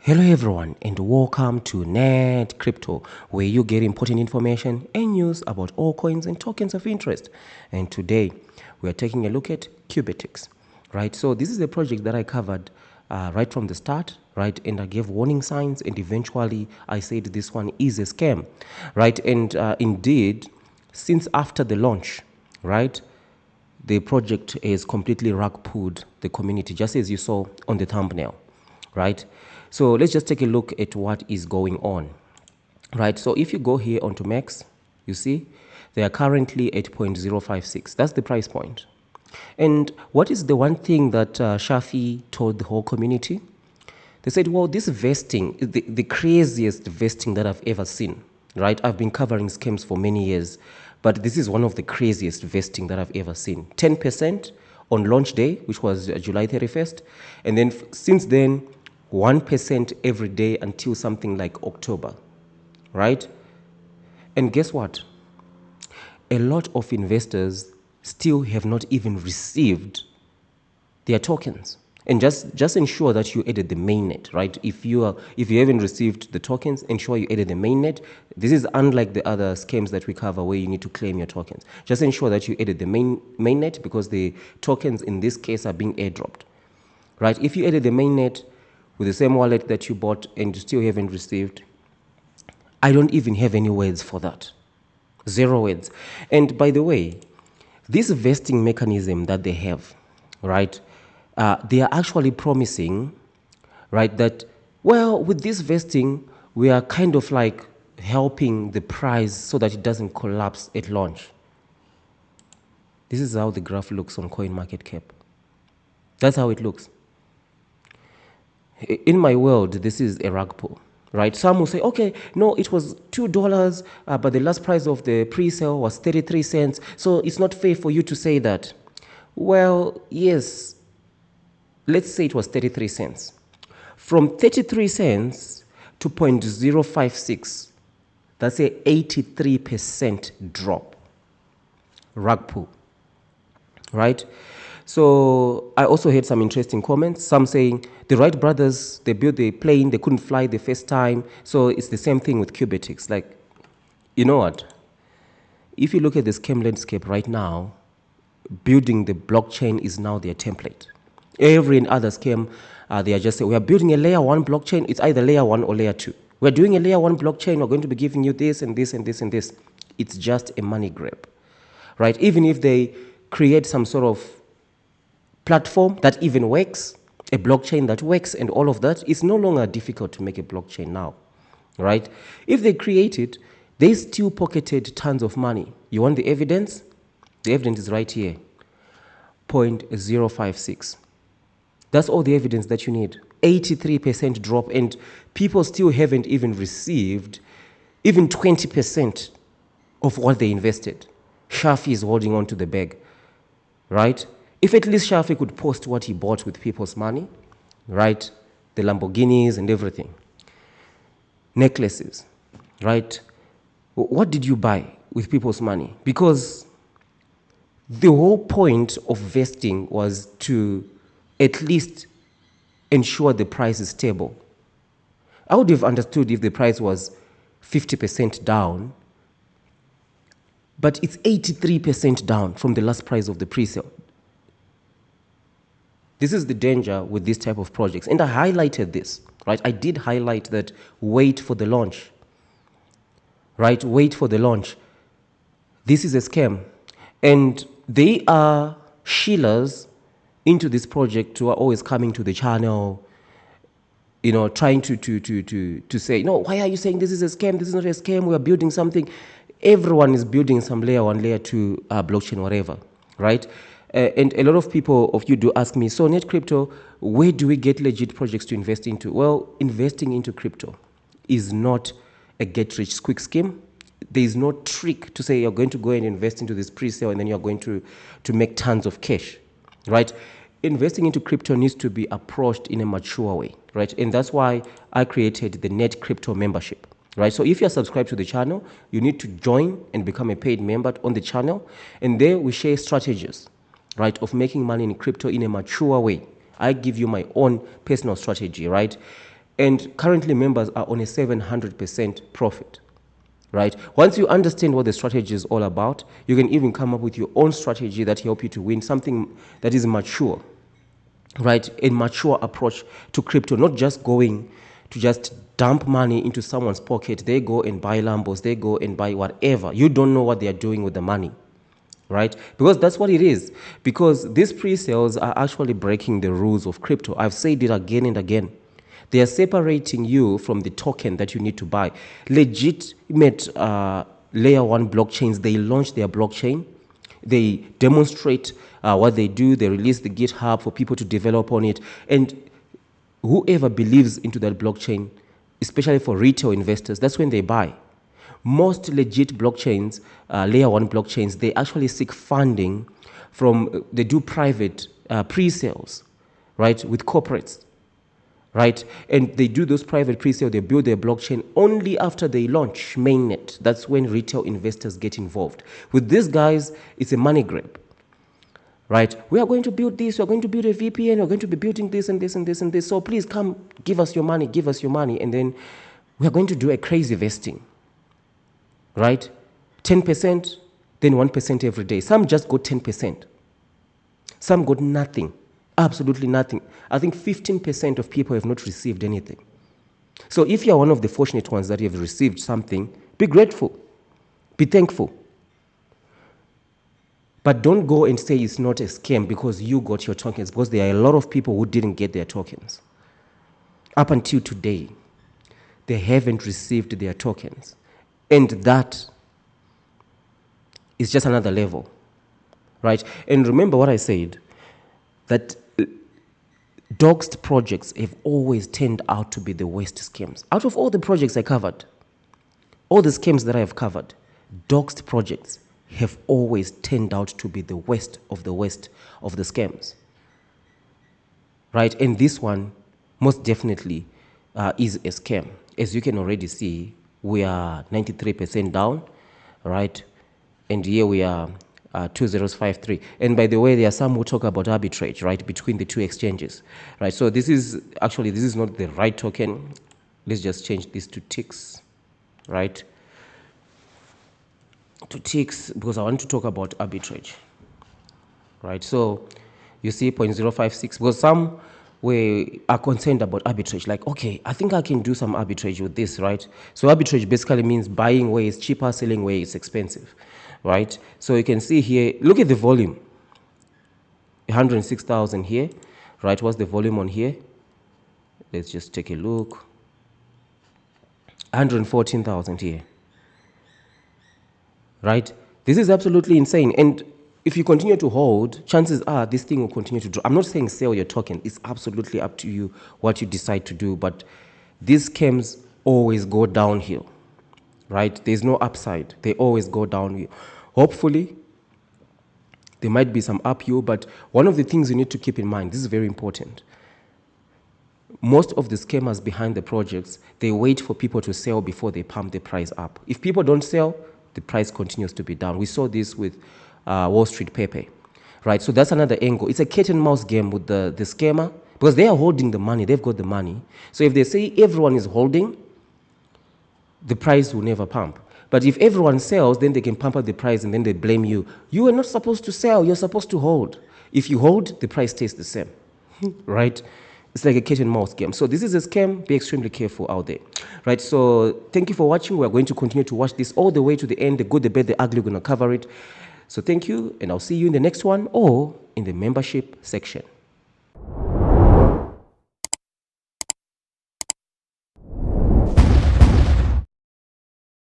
Hello everyone and welcome to NETCRYPTO, where you get important information and news about all coins and tokens of interest. And today we are taking a look at Qubetics, right? So this is a project that I covered right from the start, right? And I gave warning signs and eventually I said this one is a scam, right? And indeed, since after the launch, right? The project is completely rug pulled the community, just as you saw on the thumbnail, right? So let's just take a look at what is going on, right? So if you go here onto Max, you see they are currently at 0.056. That's the price point. And what is the one thing that Shafi told the whole community? They said, well, this vesting is the craziest vesting that I've ever seen, right? I've been covering scams for many years, but this is one of the craziest vesting that I've ever seen. 10% on launch day, which was July 31st. And then since then, 1% every day until something like October, right? And guess what? A lot of investors still have not even received their tokens. And just ensure that you added the mainnet, right? If you haven't received the tokens, ensure you added the mainnet. This is unlike the other scams that we cover where you need to claim your tokens. Just ensure that you added the mainnet because the tokens in this case are being airdropped, right? If you added the mainnet with the same wallet that you bought and you still haven't received, I don't even have any words for that. Zero words. And by the way, this vesting mechanism that they have, right? They are actually promising, right, that, well, with this vesting, we are kind of like helping the price so that it doesn't collapse at launch. This is how the graph looks on CoinMarketCap. That's how it looks. In my world, this is a rug pull, right? Some will say, okay, no, it was $2, but the last price of the pre-sale was 33 cents, so it's not fair for you to say that. Well, yes, let's say it was 33 cents. From 33 cents to 0.056, that's a 83% drop. Rug pull, right? So I also heard some interesting comments. Some saying the Wright brothers, they built the plane, they couldn't fly the first time. So it's the same thing with Cubetics. Like, you know what? If you look at the scam landscape right now, building the blockchain is now their template. Every other scam, they are just saying, we are building a layer 1 blockchain. It's either layer 1 or layer 2. We're doing a layer 1 blockchain. We're going to be giving you this and this and this and this. It's just a money grab, right? Even if they create some sort of platform that even works, a blockchain that works and all of that, it's no longer difficult to make a blockchain now, right? If they create it, they still pocketed tons of money. You want the evidence? The evidence is right here, 0.056. That's all the evidence that you need. 83% drop, and people still haven't even received even 20% of what they invested. Shafi is holding on to the bag, right? If at least Shafi could post what he bought with people's money, right? The Lamborghinis and everything. Necklaces, right? What did you buy with people's money? Because the whole point of vesting was to at least ensure the price is stable. I would have understood if the price was 50% down, but it's 83% down from the last price of the pre-sale. This is the danger with this type of projects. And I highlighted this, right? I did highlight that wait for the launch, right? Wait for the launch. This is a scam. And they are shillers into this project who are always coming to the channel, you know, trying to say, no, why are you saying this is a scam? This is not a scam. We are building something. Everyone is building some layer 1, layer 2 blockchain, whatever, right? And a lot of you do ask me, so NETCRYPTO, where do we get legit projects to invest into? Well, investing into crypto is not a get-rich-quick scheme. There is no trick to say you're going to go and invest into this pre-sale and then you're going to make tons of cash, right? Investing into crypto needs to be approached in a mature way, right? And that's why I created the NETCRYPTO membership, right? So if you're subscribed to the channel, you need to join and become a paid member on the channel. And there we share strategies, right, of making money in crypto in a mature way. I give you my own personal strategy, right? And currently members are on a 700% profit, right? Once you understand what the strategy is all about, you can even come up with your own strategy that help you to win, something that is mature, right? A mature approach to crypto, not just going to just dump money into someone's pocket. They go and buy Lambos, they go and buy whatever. You don't know what they are doing with the money, right? Because that's what it is. Because these pre-sales are actually breaking the rules of crypto. I've said it again and again. They are separating you from the token that you need to buy. Legitimate layer one blockchains, they launch their blockchain. They demonstrate what they do. They release the GitHub for people to develop on it. And whoever believes into that blockchain, especially for retail investors, that's when they buy. Most legit blockchains, layer one blockchains, they actually seek funding from, they do private pre-sales, right, with corporates, right? And they do those private pre-sale, they build their blockchain only after they launch mainnet. That's when retail investors get involved. With these guys, it's a money grab, right? We are going to build this, we're going to build a VPN, we're going to be building this and this and this and this. So please come, give us your money, give us your money. And then we're going to do a crazy vesting, right? 10%, then 1% every day. Some just got 10%. Some got nothing. Absolutely nothing. I think 15% of people have not received anything. So if you're one of the fortunate ones that have received something, be grateful, be thankful. But don't go and say it's not a scam because you got your tokens, because there are a lot of people who didn't get their tokens. Up until today, they haven't received their tokens. And that is just another level, right? And remember what I said, that doxed projects have always turned out to be the worst scams. Out of all the projects I covered, all the scams that I have covered, doxed projects have always turned out to be the worst of the scams, right? And this one most definitely is a scam. As you can already see, we are 93% down, right? And here we are 2053. And by the way, there are some who talk about arbitrage, right, between the two exchanges, right? So this is not the right token. Let's just change this to ticks, right? To ticks, because I want to talk about arbitrage, right? So you see 0.056, because some are concerned about arbitrage, like, okay, I think I can do some arbitrage with this, right? So arbitrage basically means buying where it's cheaper, selling where it's expensive, right? So you can see here, look at the volume, 106,000 here, right? What's the volume on here? Let's just take a look. 114,000 here, right? This is absolutely insane. And if you continue to hold, chances are this thing will continue to drop. I'm not saying sell your token. It's absolutely up to you what you decide to do. But these scams always go downhill, right? There's no upside. They always go downhill. Hopefully, there might be some uphill, but one of the things you need to keep in mind, this is very important. Most of the scammers behind the projects, they wait for people to sell before they pump the price up. If people don't sell, the price continues to be down. We saw this with Wall Street Pepe, right? So that's another angle. It's a cat and mouse game with the scammer, because they are holding the money. They've got the money. So if they say everyone is holding, the price will never pump. But if everyone sells, then they can pump up the price and then they blame you. You are not supposed to sell. You're supposed to hold. If you hold, the price stays the same, right? It's like a cat and mouse game. So this is a scam. Be extremely careful out there, right? So thank you for watching. We're going to continue to watch this all the way to the end. The good, the bad, the ugly, we're going to cover it. So thank you, and I'll see you in the next one or in the membership section.